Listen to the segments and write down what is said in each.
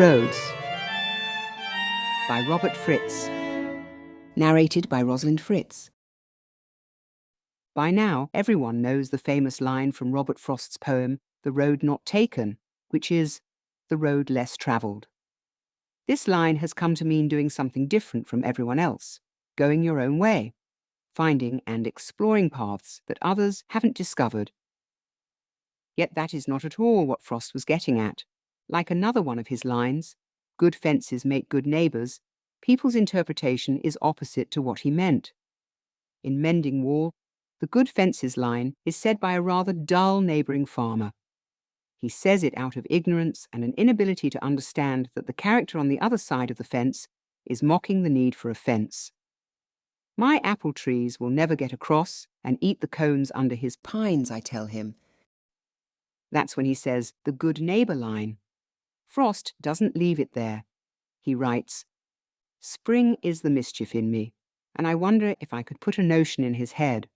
Roads by Robert Fritz. Narrated by Rosalind Fritz. By now, everyone knows the famous line from Robert Frost's poem, The Road Not Taken, which is, the road less travelled. This line has come to mean doing something different from everyone else, going your own way, finding and exploring paths that others haven't discovered. Yet that is not at all what Frost was getting at. Like another one of his lines, good fences make good neighbours, people's interpretation is opposite to what he meant. In Mending Wall, the good fences line is said by a rather dull neighbouring farmer. He says it out of ignorance and an inability to understand that the character on the other side of the fence is mocking the need for a fence. My apple trees will never get across and eat the cones under his pines, I tell him. That's when he says the good neighbour line. Frost doesn't leave it there. He writes, "Spring is the mischief in me, and I wonder if I could put a notion in his head.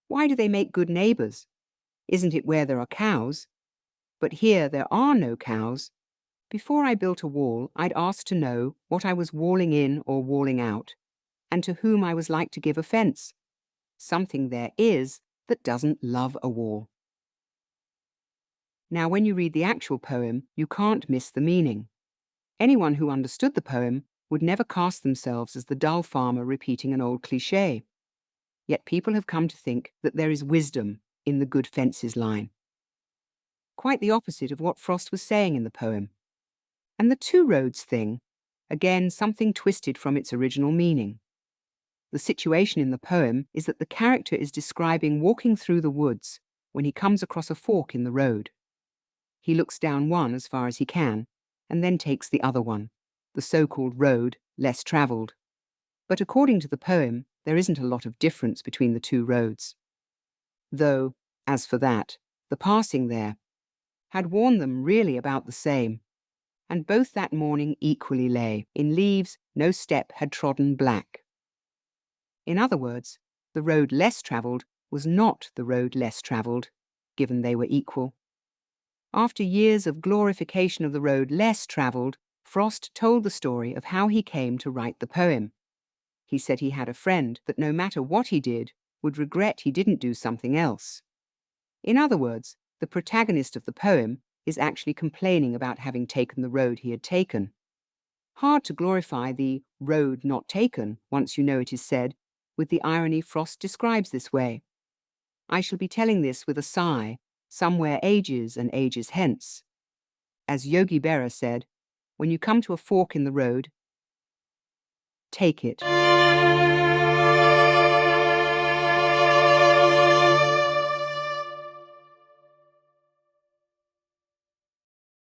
Why do they make good neighbours? Isn't it where there are cows? But here there are no cows. Before I built a wall, I'd ask to know what I was walling in or walling out, and to whom I was like to give offence. Something there is that doesn't love a wall." Now, when you read the actual poem, you can't miss the meaning. Anyone who understood the poem would never cast themselves as the dull farmer repeating an old cliché. Yet people have come to think that there is wisdom in the good fences line. Quite the opposite of what Frost was saying in the poem. And the two roads thing, again something twisted from its original meaning. The situation in the poem is that the character is describing walking through the woods when he comes across a fork in the road. He looks down one as far as he can, and then takes the other one, the so-called road less travelled. But according to the poem, there isn't a lot of difference between the two roads. Though, as for that, the passing there had warned them really about the same, and both that morning equally lay, in leaves no step had trodden black. In other words, the road less travelled was not the road less travelled, given they were equal. After years of glorification of the road less travelled, Frost told the story of how he came to write the poem. He said he had a friend that no matter what he did, would regret he didn't do something else. In other words, the protagonist of the poem is actually complaining about having taken the road he had taken. Hard to glorify the road not taken once you know it is said, with the irony Frost describes this way. I shall be telling this with a sigh, somewhere ages and ages hence. As Yogi Berra said, when you come to a fork in the road, take it.